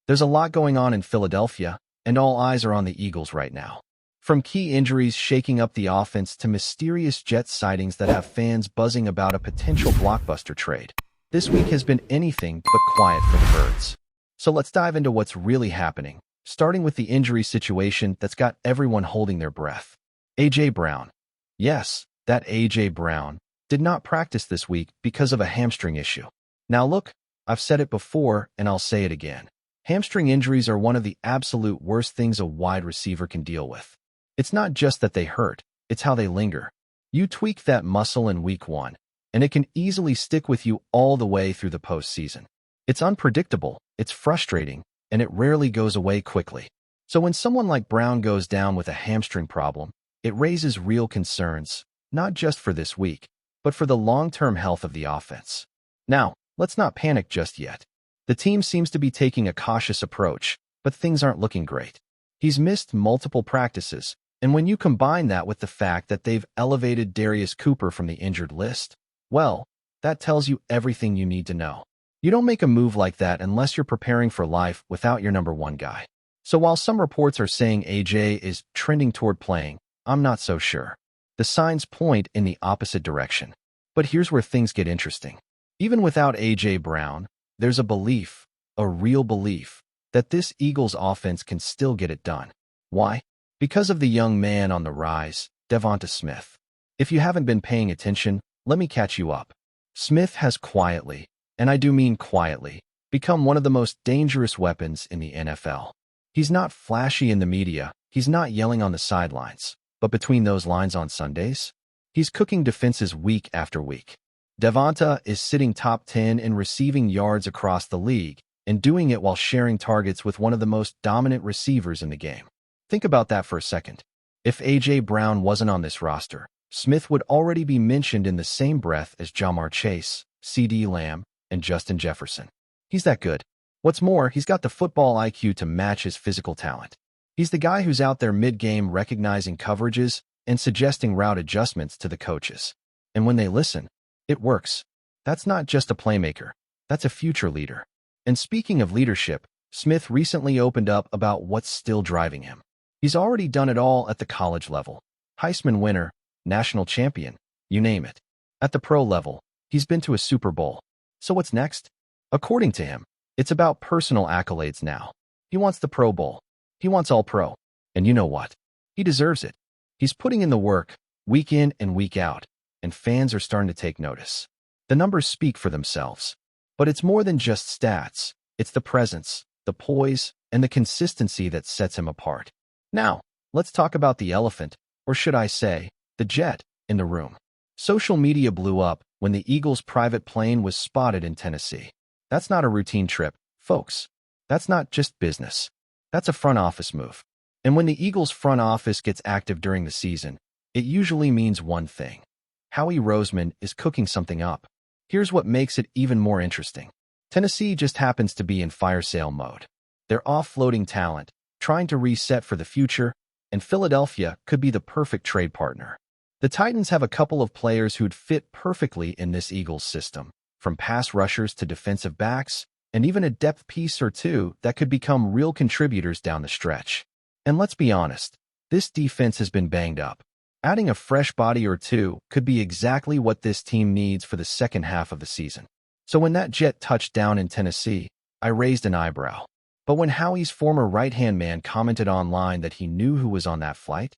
There's a lot going on in Philadelphia, and all eyes are on the Eagles right now. From key injuries shaking up the offense to mysterious Jets sightings that have fans buzzing about a potential blockbuster trade, this week has been anything but quiet for the Birds. So let's dive into what's really happening, starting with the injury situation that's got everyone holding their breath. A.J. Brown. Yes, that A.J. Brown did not practice this week because of a hamstring issue. Now look, I've said it before and I'll say it again. Hamstring injuries are one of the absolute worst things a wide receiver can deal with. It's not just that they hurt, it's how they linger. You tweak that muscle in week 1, and it can easily stick with you all the way through the postseason. It's unpredictable, it's frustrating, and it rarely goes away quickly. So when someone like Brown goes down with a hamstring problem, it raises real concerns, not just for this week, but for the long-term health of the offense. Now, let's not panic just yet. The team seems to be taking a cautious approach, but things aren't looking great. He's missed multiple practices, and when you combine that with the fact that they've elevated Darius Cooper from the injured list, well, that tells you everything you need to know. You don't make a move like that unless you're preparing for life without your number one guy. So while some reports are saying AJ is trending toward playing, I'm not so sure. The signs point in the opposite direction. But here's where things get interesting. Even without A.J. Brown, there's a belief, a real belief, that this Eagles offense can still get it done. Why? Because of the young man on the rise, Devonta Smith. If you haven't been paying attention, let me catch you up. Smith has quietly, and I do mean quietly, become one of the most dangerous weapons in the NFL. He's not flashy in the media, he's not yelling on the sidelines, but between those lines on Sundays, he's cooking defenses week after week. Devonta is sitting top 10 in receiving yards across the league and doing it while sharing targets with one of the most dominant receivers in the game. Think about that for a second. If A.J. Brown wasn't on this roster, Smith would already be mentioned in the same breath as Ja'Marr Chase, CeeDee Lamb, and Justin Jefferson. He's that good. What's more, he's got the football IQ to match his physical talent. He's the guy who's out there mid-game recognizing coverages and suggesting route adjustments to the coaches. And when they listen, it works. That's not just a playmaker. That's a future leader. And speaking of leadership, Smith recently opened up about what's still driving him. He's already done it all at the college level. Heisman winner, national champion, you name it. At the pro level, he's been to a Super Bowl. So what's next? According to him, it's about personal accolades now. He wants the Pro Bowl. He wants All-Pro. And you know what? He deserves it. He's putting in the work, week in and week out, and fans are starting to take notice. The numbers speak for themselves. But it's more than just stats. It's the presence, the poise, and the consistency that sets him apart. Now, let's talk about the elephant, or should I say, the jet, in the room. Social media blew up when the Eagles' private plane was spotted in Tennessee. That's not a routine trip, folks. That's not just business. That's a front office move. And when the Eagles' front office gets active during the season, it usually means one thing. Howie Roseman is cooking something up. Here's what makes it even more interesting. Tennessee just happens to be in fire sale mode. They're offloading talent, trying to reset for the future, and Philadelphia could be the perfect trade partner. The Titans have a couple of players who'd fit perfectly in this Eagles system, from pass rushers to defensive backs, and even a depth piece or two that could become real contributors down the stretch. And let's be honest, this defense has been banged up. Adding a fresh body or two could be exactly what this team needs for the second half of the season. So when that jet touched down in Tennessee, I raised an eyebrow. But when Howie's former right-hand man commented online that he knew who was on that flight,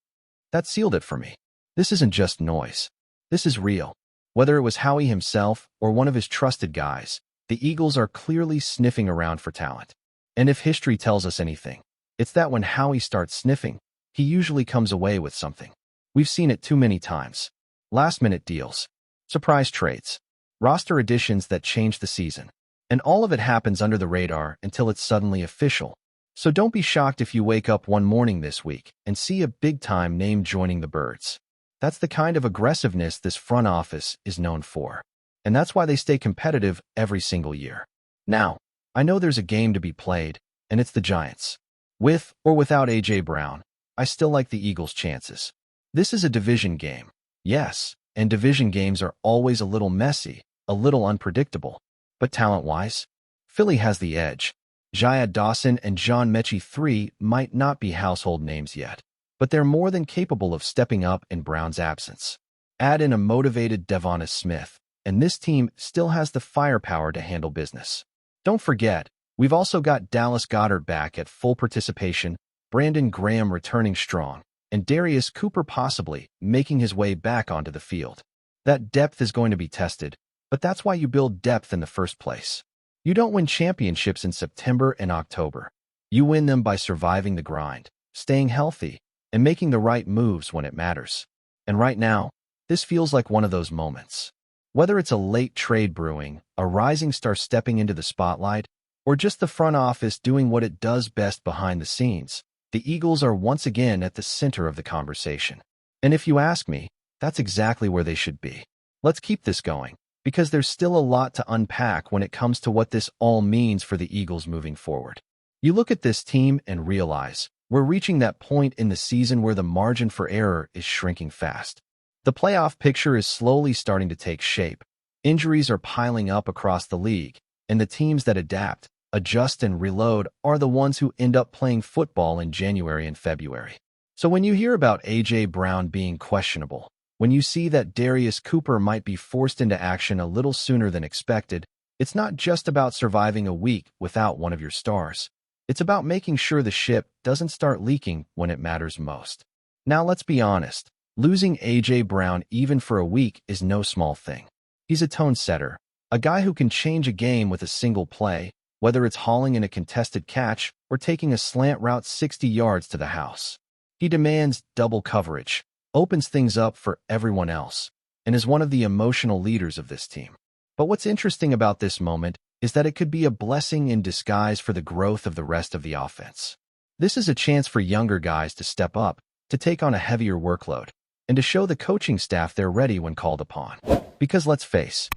that sealed it for me. This isn't just noise. This is real. Whether it was Howie himself or one of his trusted guys, the Eagles are clearly sniffing around for talent. And if history tells us anything, it's that when Howie starts sniffing, he usually comes away with something. We've seen it too many times. Last-minute deals, surprise trades, roster additions that change the season. And all of it happens under the radar until it's suddenly official. So don't be shocked if you wake up one morning this week and see a big-time name joining the Birds. That's the kind of aggressiveness this front office is known for. And that's why they stay competitive every single year. Now, I know there's a game to be played, and it's the Giants. With or without A.J. Brown, I still like the Eagles' chances. This is a division game. Yes, and division games are always a little messy, a little unpredictable. But talent-wise, Philly has the edge. Jaya Dawson and John Mechie III might not be household names yet, but they're more than capable of stepping up in Brown's absence. Add in a motivated Devonta Smith, and this team still has the firepower to handle business. Don't forget, we've also got Dallas Goedert back at full participation, Brandon Graham returning strong, and Darius Cooper possibly making his way back onto the field. That depth is going to be tested, but that's why you build depth in the first place. You don't win championships in September and October. You win them by surviving the grind, staying healthy, and making the right moves when it matters. And right now, this feels like one of those moments. Whether it's a late trade brewing, a rising star stepping into the spotlight, or just the front office doing what it does best behind the scenes, the Eagles are once again at the center of the conversation. And if you ask me, that's exactly where they should be. Let's keep this going, because there's still a lot to unpack when it comes to what this all means for the Eagles moving forward. You look at this team and realize we're reaching that point in the season where the margin for error is shrinking fast. The playoff picture is slowly starting to take shape. Injuries are piling up across the league, and the teams that adapt, adjust, and reload are the ones who end up playing football in January and February. So when you hear about A.J. Brown being questionable, when you see that Darius Cooper might be forced into action a little sooner than expected, it's not just about surviving a week without one of your stars. It's about making sure the ship doesn't start leaking when it matters most. Now let's be honest, losing A.J. Brown even for a week is no small thing. He's a tone setter, a guy who can change a game with a single play, whether it's hauling in a contested catch or taking a slant route 60 yards to the house. He demands double coverage, opens things up for everyone else, and is one of the emotional leaders of this team. But what's interesting about this moment is that it could be a blessing in disguise for the growth of the rest of the offense. This is a chance for younger guys to step up, to take on a heavier workload, and to show the coaching staff they're ready when called upon. Because let's face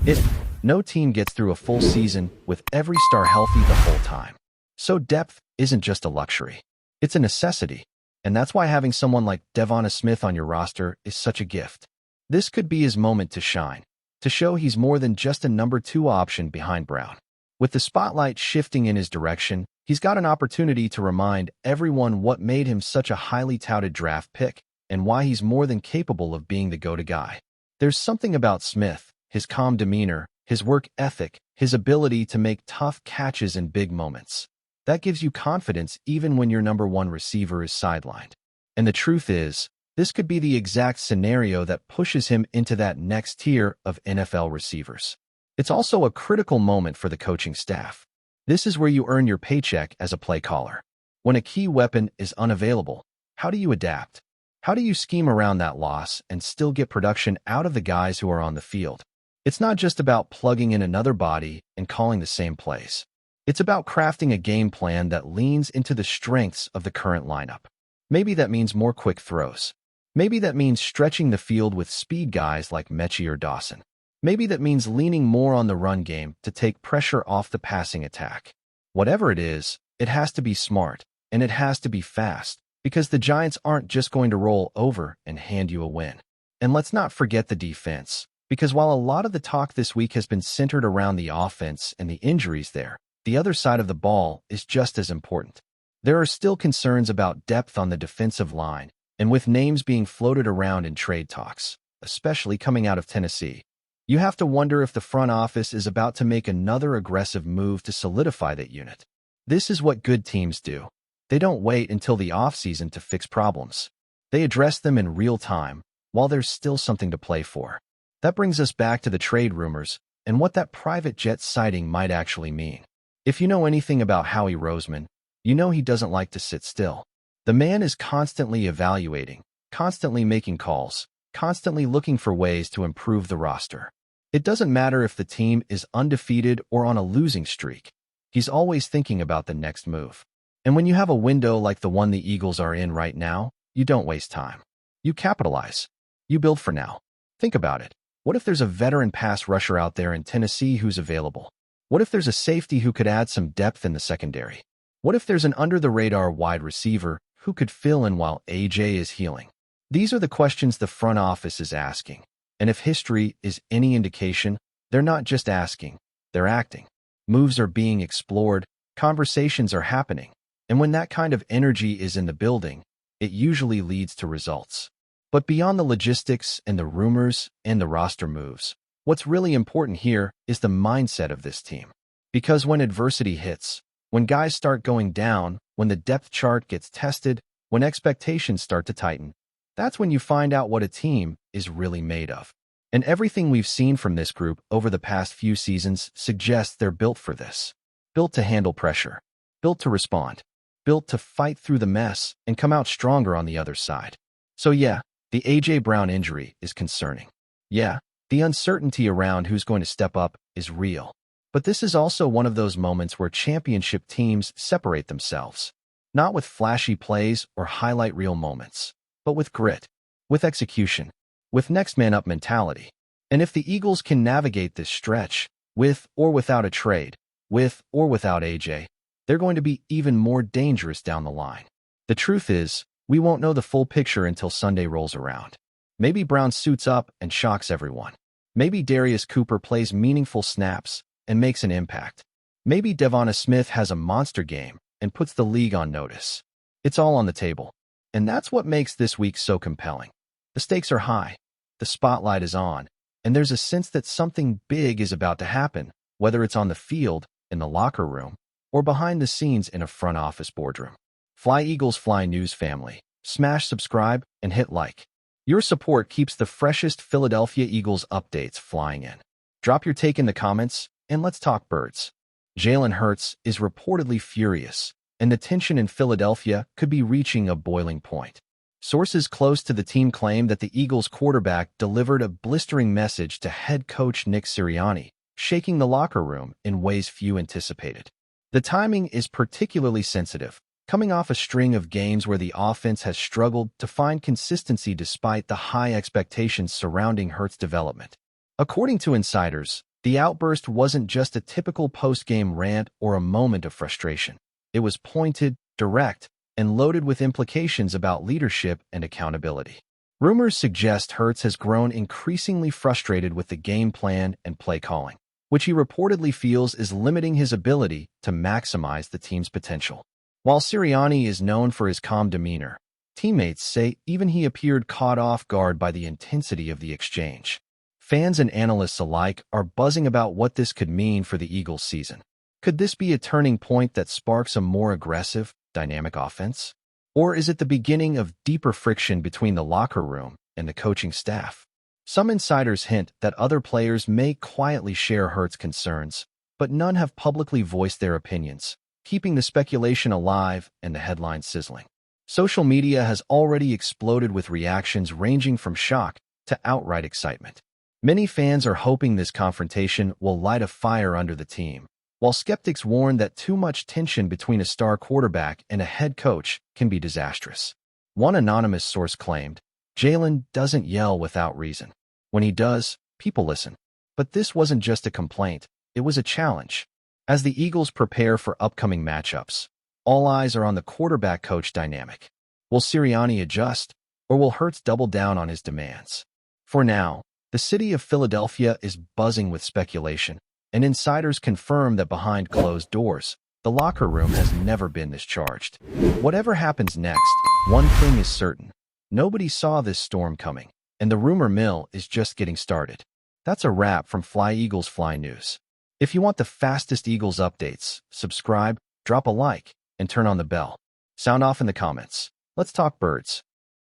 it, no team gets through a full season with every star healthy the whole time. So depth isn't just a luxury. It's a necessity. And that's why having someone like Devonta Smith on your roster is such a gift. This could be his moment to shine, to show he's more than just a number 2 option behind Brown. With the spotlight shifting in his direction, he's got an opportunity to remind everyone what made him such a highly touted draft pick and why he's more than capable of being the go-to guy. There's something about Smith, his calm demeanor, his work ethic, his ability to make tough catches in big moments. That gives you confidence even when your number 1 receiver is sidelined. And the truth is, this could be the exact scenario that pushes him into that next tier of NFL receivers. It's also a critical moment for the coaching staff. This is where you earn your paycheck as a play caller. When a key weapon is unavailable, how do you adapt? How do you scheme around that loss and still get production out of the guys who are on the field? It's not just about plugging in another body and calling the same plays. It's about crafting a game plan that leans into the strengths of the current lineup. Maybe that means more quick throws. Maybe that means stretching the field with speed guys like Mechie or Dawson. Maybe that means leaning more on the run game to take pressure off the passing attack. Whatever it is, it has to be smart, and it has to be fast, because the Giants aren't just going to roll over and hand you a win. And let's not forget the defense, because while a lot of the talk this week has been centered around the offense and the injuries there, the other side of the ball is just as important. There are still concerns about depth on the defensive line, and with names being floated around in trade talks, especially coming out of Tennessee, you have to wonder if the front office is about to make another aggressive move to solidify that unit. This is what good teams do. They don't wait until the offseason to fix problems. They address them in real time, while there's still something to play for. That brings us back to the trade rumors and what that private jet sighting might actually mean. If you know anything about Howie Roseman, you know he doesn't like to sit still. The man is constantly evaluating, constantly making calls, constantly looking for ways to improve the roster. It doesn't matter if the team is undefeated or on a losing streak. He's always thinking about the next move. And when you have a window like the one the Eagles are in right now, you don't waste time. You capitalize. You build for now. Think about it. What if there's a veteran pass rusher out there in Tennessee who's available? What if there's a safety who could add some depth in the secondary? What if there's an under-the-radar wide receiver who could fill in while AJ is healing? These are the questions the front office is asking. And if history is any indication, they're not just asking, they're acting. Moves are being explored, Conversations are happening, and when that kind of energy is in the building, it usually leads to results. But beyond the logistics and the rumors and the roster moves, what's really important here is the mindset of this team. Because when adversity hits, when guys start going down, when the depth chart gets tested, when expectations start to tighten, that's when you find out what a team is really made of. And everything we've seen from this group over the past few seasons suggests they're built for this. Built to handle pressure, built to respond, built to fight through the mess and come out stronger on the other side. So yeah, the A.J. Brown injury is concerning. Yeah, the uncertainty around who's going to step up is real. But this is also one of those moments where championship teams separate themselves. Not with flashy plays or highlight reel moments, but with grit, with execution, with next man up mentality. And if the Eagles can navigate this stretch, with or without a trade, with or without AJ, they're going to be even more dangerous down the line. The truth is, we won't know the full picture until Sunday rolls around. Maybe Brown suits up and shocks everyone. Maybe Darius Cooper plays meaningful snaps and makes an impact. Maybe Devonta Smith has a monster game and puts the league on notice. It's all on the table. And that's what makes this week so compelling. The stakes are high, the spotlight is on, and there's a sense that something big is about to happen, whether it's on the field, in the locker room, or behind the scenes in a front office boardroom. FlyEaglesFly News family, smash subscribe and hit like. Your support keeps the freshest Philadelphia Eagles updates flying in. Drop your take in the comments, and let's talk birds. Jalen Hurts is reportedly furious, and the tension in Philadelphia could be reaching a boiling point. Sources close to the team claim that the Eagles quarterback delivered a blistering message to head coach NICK SIRIANNI, shaking the locker room in ways few anticipated. The timing is particularly sensitive, coming off a string of games where the offense has struggled to find consistency despite the high expectations surrounding Hurts' development. According to insiders, the outburst wasn't just a typical post-game rant or a moment of frustration. It was pointed, direct, and loaded with implications about leadership and accountability. Rumors suggest Hurts has grown increasingly frustrated with the game plan and play calling, which he reportedly feels is limiting his ability to maximize the team's potential. While Sirianni is known for his calm demeanor, teammates say even he appeared caught off guard by the intensity of the exchange. Fans and analysts alike are buzzing about what this could mean for the Eagles' season. Could this be a turning point that sparks a more aggressive, dynamic offense? Or is it the beginning of deeper friction between the locker room and the coaching staff? Some insiders hint that other players may quietly share Hurts' concerns, but none have publicly voiced their opinions, keeping the speculation alive and the headlines sizzling. Social media has already exploded with reactions ranging from shock to outright excitement. Many fans are hoping this confrontation will light a fire under the team, while skeptics warn that too much tension between a star quarterback and a head coach can be disastrous. One anonymous source claimed, "Jalen doesn't yell without reason. When he does, people listen." But this wasn't just a complaint, it was a challenge. As the Eagles prepare for upcoming matchups, all eyes are on the quarterback-coach dynamic. Will Sirianni adjust, or will Hurts double down on his demands? For now, the city of Philadelphia is buzzing with speculation, and insiders confirm that behind closed doors, the locker room has never been this charged. Whatever happens next, one thing is certain. Nobody saw this storm coming, and the rumor mill is just getting started. That's a wrap from FlyEaglesFly News. If you want the fastest Eagles updates, subscribe, drop a like, and turn on the bell. Sound off in the comments. Let's talk birds.